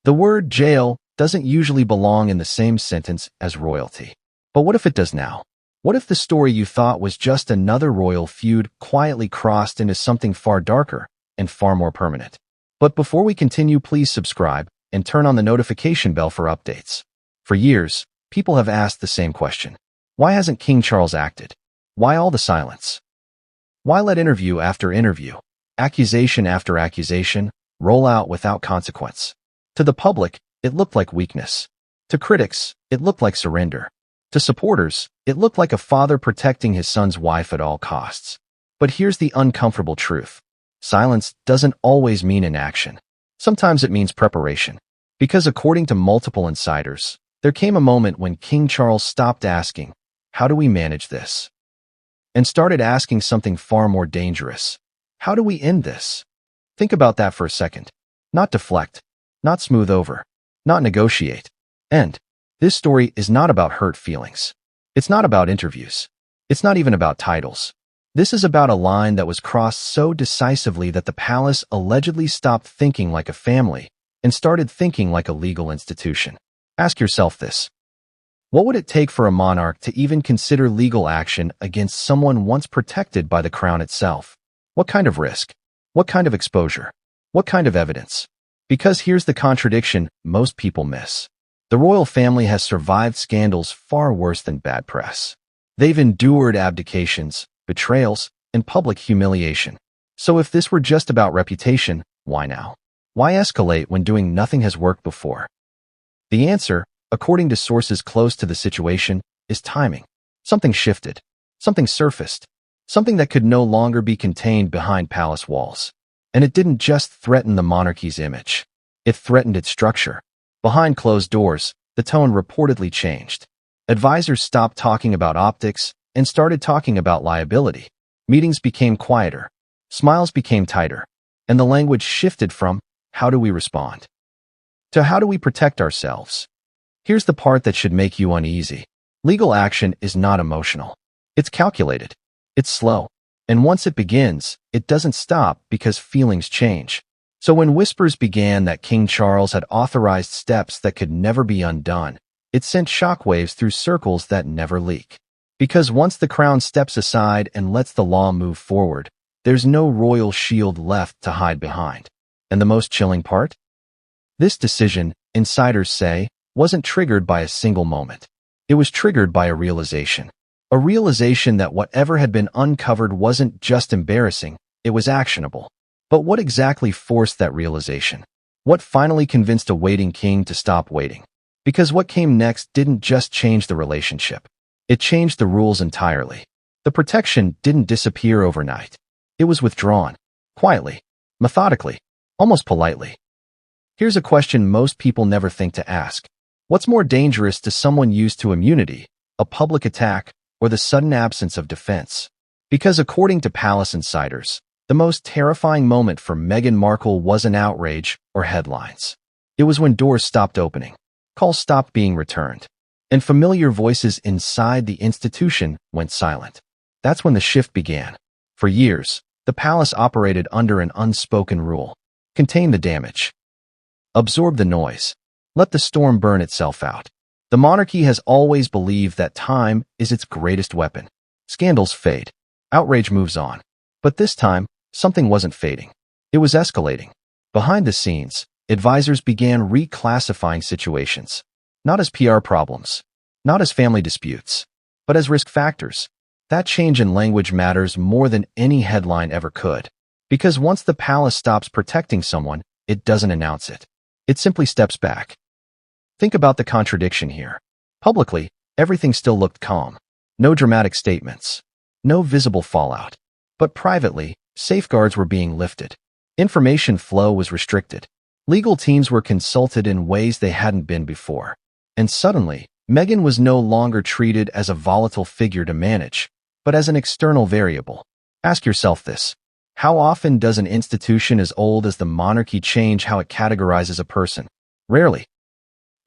The word jail doesn't usually belong in the same sentence as royalty. But what if it does now? What if the story you thought was just another royal feud quietly crossed into something far darker and far more permanent? But before we continue, please subscribe and turn on the notification bell for updates. For years, people have asked the same question. Why hasn't King Charles acted? Why all the silence? Why let interview after interview, accusation after accusation, roll out without consequence? To the public, it looked like weakness. To critics, it looked like surrender. To supporters, it looked like a father protecting his son's wife at all costs. But here's the uncomfortable truth. Silence doesn't always mean inaction. Sometimes it means preparation. Because according to multiple insiders, there came a moment when King Charles stopped asking, "How do we manage this?" and started asking something far more dangerous. How do we end this? Think about that for a second. Not deflect, not smooth over, not negotiate. End. This story is not about hurt feelings. It's not about interviews. It's not even about titles. This is about a line that was crossed so decisively that the palace allegedly stopped thinking like a family and started thinking like a legal institution. Ask yourself this. What would it take for a monarch to even consider legal action against someone once protected by the crown itself? What kind of risk? What kind of exposure? What kind of evidence? Because here's the contradiction most people miss. The royal family has survived scandals far worse than bad press. They've endured abdications, betrayals, and public humiliation. So if this were just about reputation, why now? Why escalate when doing nothing has worked before? The answer, according to sources close to the situation, is timing. Something shifted. Something surfaced. Something that could no longer be contained behind palace walls. And it didn't just threaten the monarchy's image. It threatened its structure. Behind closed doors, the tone reportedly changed. Advisors stopped talking about optics and started talking about liability. Meetings became quieter. Smiles became tighter. And the language shifted from, "How do we respond?" to "How do we protect ourselves?" Here's the part that should make you uneasy. Legal action is not emotional. It's calculated. It's slow. And once it begins, it doesn't stop because feelings change. So when whispers began that King Charles had authorized steps that could never be undone, it sent shockwaves through circles that never leak. Because once the crown steps aside and lets the law move forward, there's no royal shield left to hide behind. And the most chilling part? This decision, insiders say, wasn't triggered by a single moment. It was triggered by a realization. A realization that whatever had been uncovered wasn't just embarrassing, it was actionable. But what exactly forced that realization? What finally convinced a waiting king to stop waiting? Because what came next didn't just change the relationship. It changed the rules entirely. The protection didn't disappear overnight. It was withdrawn. Quietly. Methodically. Almost politely. Here's a question most people never think to ask. What's more dangerous to someone used to immunity, a public attack, or the sudden absence of defense? Because according to palace insiders, the most terrifying moment for Meghan Markle wasn't outrage or headlines. It was when doors stopped opening, calls stopped being returned, and familiar voices inside the institution went silent. That's when the shift began. For years, the palace operated under an unspoken rule. Contain the damage. Absorb the noise. Let the storm burn itself out. The monarchy has always believed that time is its greatest weapon. Scandals fade. Outrage moves on. But this time, something wasn't fading. It was escalating. Behind the scenes, advisors began reclassifying situations. Not as PR problems. Not as family disputes. But as risk factors. That change in language matters more than any headline ever could. Because once the palace stops protecting someone, it doesn't announce it. It simply steps back. Think about the contradiction here. Publicly, everything still looked calm. No dramatic statements. No visible fallout. But privately, safeguards were being lifted. Information flow was restricted. Legal teams were consulted in ways they hadn't been before. And suddenly, Meghan was no longer treated as a volatile figure to manage, but as an external variable. Ask yourself this. How often does an institution as old as the monarchy change how it categorizes a person? Rarely.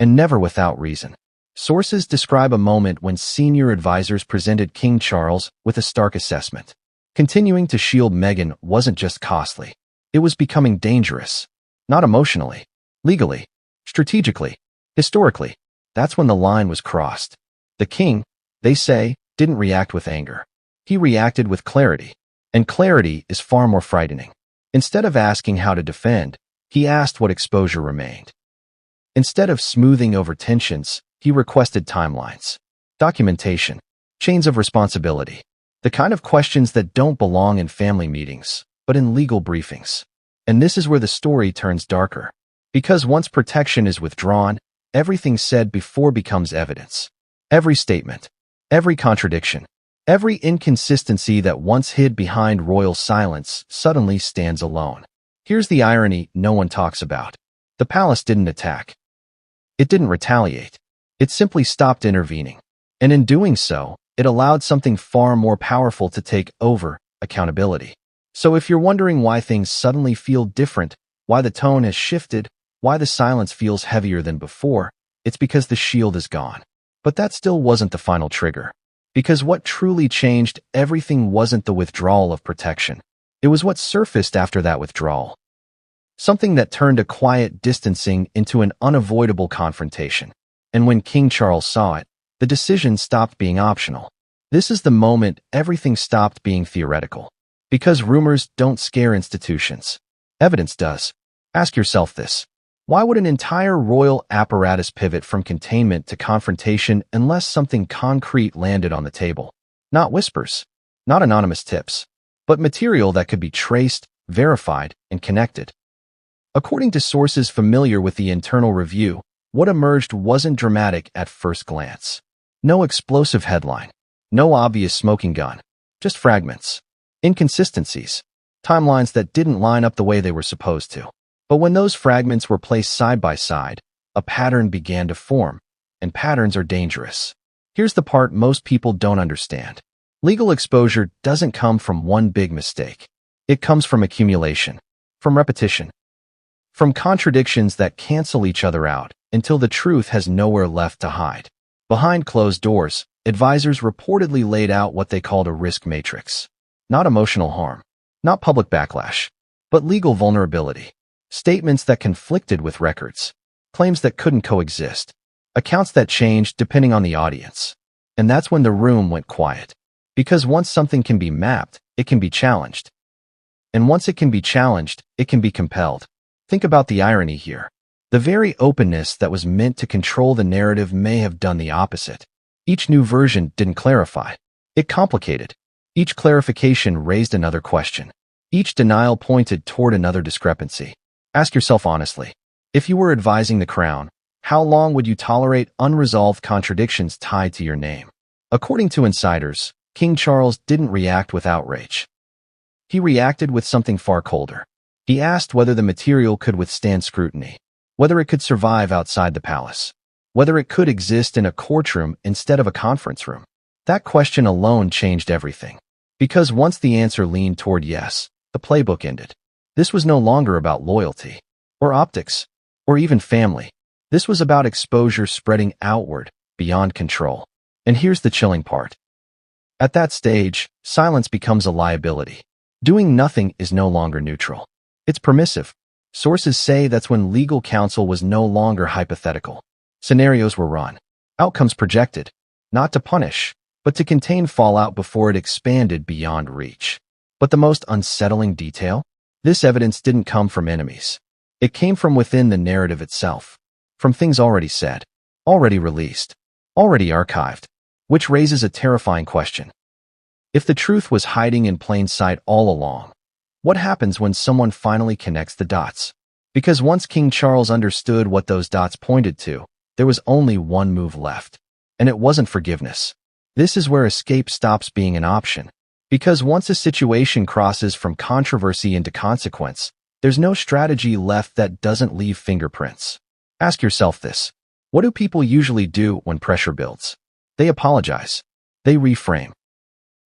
And never without reason. Sources describe a moment when senior advisors presented King Charles with a stark assessment. Continuing to shield Meghan wasn't just costly. It was becoming dangerous. Not emotionally. Legally. Strategically, historically, that's when the line was crossed. The king, they say, didn't react with anger. He reacted with clarity, and clarity is far more frightening. Instead of asking how to defend, he asked what exposure remained. Instead of smoothing over tensions, he requested timelines, documentation, chains of responsibility, the kind of questions that don't belong in family meetings, but in legal briefings. And this is where the story turns darker. Because once protection is withdrawn, everything said before becomes evidence. Every statement, every contradiction, every inconsistency that once hid behind royal silence suddenly stands alone. Here's the irony no one talks about. The palace didn't attack. It didn't retaliate. It simply stopped intervening. And in doing so, it allowed something far more powerful to take over: accountability. So if you're wondering why things suddenly feel different, why the tone has shifted, why the silence feels heavier than before, it's because the shield is gone. But that still wasn't the final trigger. Because what truly changed everything wasn't the withdrawal of protection. It was what surfaced after that withdrawal. Something that turned a quiet distancing into an unavoidable confrontation. And when King Charles saw it, the decision stopped being optional. This is the moment everything stopped being theoretical. Because rumors don't scare institutions. Evidence does. Ask yourself this. Why would an entire royal apparatus pivot from containment to confrontation unless something concrete landed on the table? Not whispers, not anonymous tips, but material that could be traced, verified, and connected. According to sources familiar with the internal review, what emerged wasn't dramatic at first glance. No explosive headline, no obvious smoking gun, just fragments, inconsistencies, timelines that didn't line up the way they were supposed to. But when those fragments were placed side by side, a pattern began to form, and patterns are dangerous. Here's the part most people don't understand. Legal exposure doesn't come from one big mistake. It comes from accumulation, from repetition, from contradictions that cancel each other out until the truth has nowhere left to hide. Behind closed doors, advisors reportedly laid out what they called a risk matrix. Not emotional harm, not public backlash, but legal vulnerability. Statements that conflicted with records, claims that couldn't coexist, accounts that changed depending on the audience. And that's when the room went quiet. Because once something can be mapped, it can be challenged. And once it can be challenged, it can be compelled. Think about the irony here. The very openness that was meant to control the narrative may have done the opposite. Each new version didn't clarify. It complicated. Each clarification raised another question. Each denial pointed toward another discrepancy. Ask yourself honestly, if you were advising the crown, how long would you tolerate unresolved contradictions tied to your name? According to insiders, King Charles didn't react with outrage. He reacted with something far colder. He asked whether the material could withstand scrutiny, whether it could survive outside the palace, whether it could exist in a courtroom instead of a conference room. That question alone changed everything. Because once the answer leaned toward yes, the playbook ended. This was no longer about loyalty, or optics, or even family. This was about exposure spreading outward, beyond control. And here's the chilling part. At that stage, silence becomes a liability. Doing nothing is no longer neutral. It's permissive. Sources say that's when legal counsel was no longer hypothetical. Scenarios were run. Outcomes projected. Not to punish, but to contain fallout before it expanded beyond reach. But the most unsettling detail? This evidence didn't come from enemies. It came from within the narrative itself. From things already said, already released, already archived. Which raises a terrifying question. If the truth was hiding in plain sight all along, what happens when someone finally connects the dots? Because once King Charles understood what those dots pointed to, there was only one move left. And it wasn't forgiveness. This is where escape stops being an option. Because once a situation crosses from controversy into consequence, there's no strategy left that doesn't leave fingerprints. Ask yourself this. What do people usually do when pressure builds? They apologize. They reframe.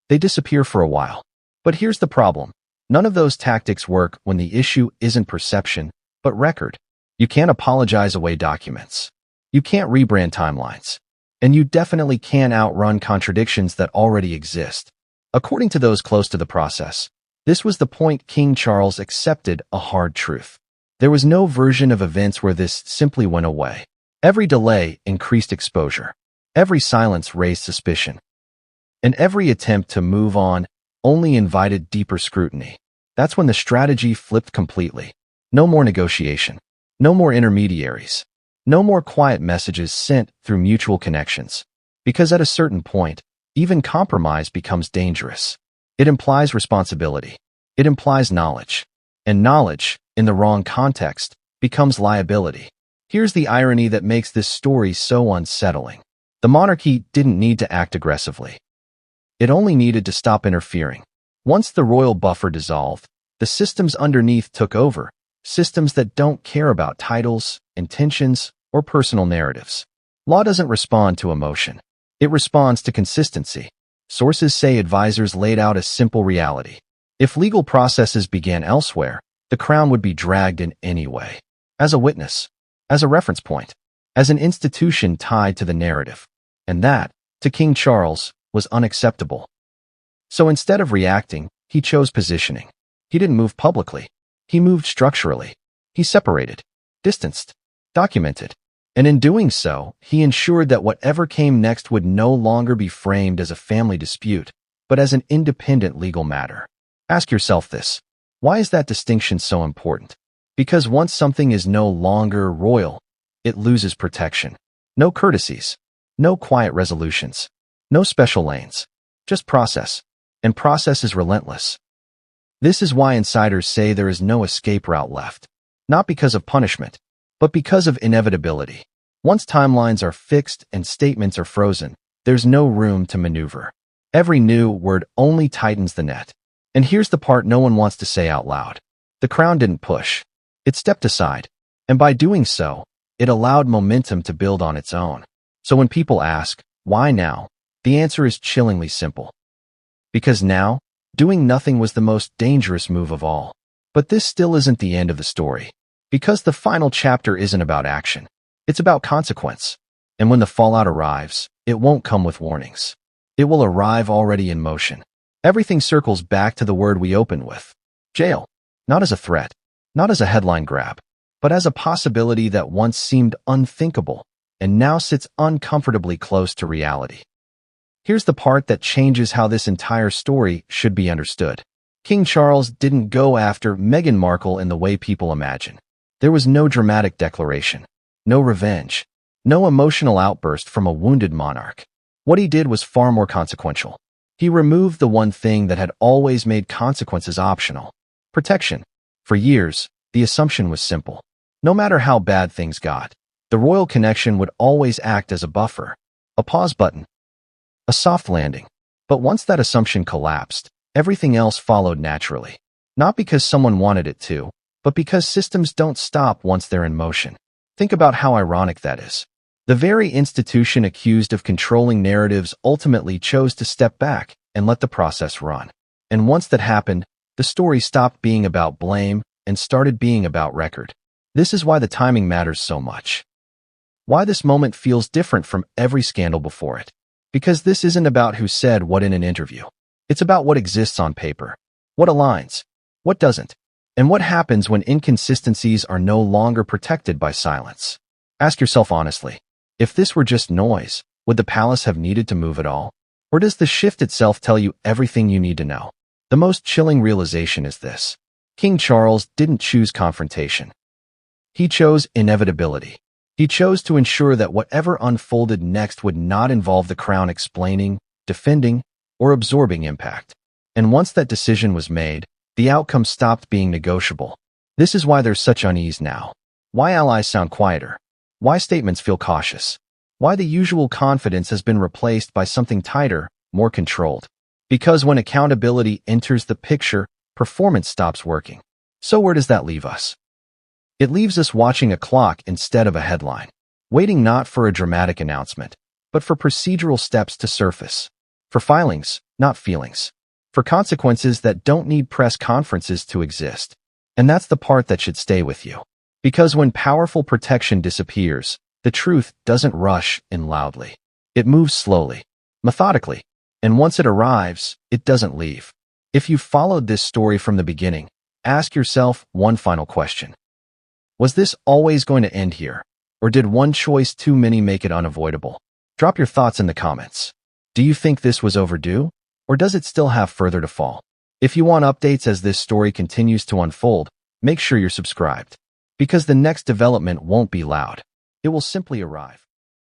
They disappear for a while. But here's the problem. None of those tactics work when the issue isn't perception, but record. You can't apologize away documents. You can't rebrand timelines. And you definitely can't outrun contradictions that already exist. According to those close to the process, this was the point King Charles accepted a hard truth. There was no version of events where this simply went away. Every delay increased exposure. Every silence raised suspicion. And every attempt to move on only invited deeper scrutiny. That's when the strategy flipped completely. No more negotiation. No more intermediaries. No more quiet messages sent through mutual connections. Because at a certain point, even compromise becomes dangerous. It implies responsibility. It implies knowledge. And knowledge, in the wrong context, becomes liability. Here's the irony that makes this story so unsettling. The monarchy didn't need to act aggressively. It only needed to stop interfering. Once the royal buffer dissolved, the systems underneath took over, systems that don't care about titles, intentions, or personal narratives. Law doesn't respond to emotion. It responds to consistency. Sources say advisors laid out a simple reality. If legal processes began elsewhere, the crown would be dragged in anyway. As a witness, as a reference point, as an institution tied to the narrative. And that, to King Charles, was unacceptable. So instead of reacting, he chose positioning. He didn't move publicly. He moved structurally. He separated, distanced, documented. And in doing so, he ensured that whatever came next would no longer be framed as a family dispute, but as an independent legal matter. Ask yourself this. Why is that distinction so important? Because once something is no longer royal, it loses protection. No courtesies. No quiet resolutions. No special lanes. Just process. And process is relentless. This is why insiders say there is no escape route left. Not because of punishment, but because of inevitability. Once timelines are fixed and statements are frozen, there's no room to maneuver. Every new word only tightens the net. And here's the part no one wants to say out loud. The crown didn't push. It stepped aside. And by doing so, it allowed momentum to build on its own. So when people ask, why now? The answer is chillingly simple. Because now, doing nothing was the most dangerous move of all. But this still isn't the end of the story. Because the final chapter isn't about action. It's about consequence. And when the fallout arrives, it won't come with warnings. It will arrive already in motion. Everything circles back to the word we opened with. Jail. Not as a threat. Not as a headline grab. But as a possibility that once seemed unthinkable and now sits uncomfortably close to reality. Here's the part that changes how this entire story should be understood. King Charles didn't go after Meghan Markle in the way people imagine. There was no dramatic declaration, no revenge, no emotional outburst from a wounded monarch. What he did was far more consequential. He removed the one thing that had always made consequences optional: protection. For years, the assumption was simple. No matter how bad things got, the royal connection would always act as a buffer, a pause button, a soft landing. But once that assumption collapsed, everything else followed naturally. Not because someone wanted it to, but because systems don't stop once they're in motion. Think about how ironic that is. The very institution accused of controlling narratives ultimately chose to step back and let the process run. And once that happened, the story stopped being about blame and started being about record. This is why the timing matters so much. Why this moment feels different from every scandal before it. Because this isn't about who said what in an interview. It's about what exists on paper, what aligns, what doesn't, and what happens when inconsistencies are no longer protected by silence. Ask yourself honestly, if this were just noise, would the palace have needed to move at all? Or does the shift itself tell you everything you need to know? The most chilling realization is this. King Charles didn't choose confrontation. He chose inevitability. He chose to ensure that whatever unfolded next would not involve the crown explaining, defending, or absorbing impact. And once that decision was made, the outcome stopped being negotiable. This is why there's such unease now. Why allies sound quieter. Why statements feel cautious. Why the usual confidence has been replaced by something tighter, more controlled. Because when accountability enters the picture, performance stops working. So where does that leave us? It leaves us watching a clock instead of a headline, waiting not for a dramatic announcement, but for procedural steps to surface, for filings, not feelings, for consequences that don't need press conferences to exist. And that's the part that should stay with you. Because when powerful protection disappears, the truth doesn't rush in loudly. It moves slowly, methodically, and once it arrives, it doesn't leave. If you followed this story from the beginning, ask yourself one final question. Was this always going to end here? Or did one choice too many make it unavoidable? Drop your thoughts in the comments. Do you think this was overdue? Or does it still have further to fall? If you want updates as this story continues to unfold, make sure you're subscribed. Because the next development won't be loud. It will simply arrive.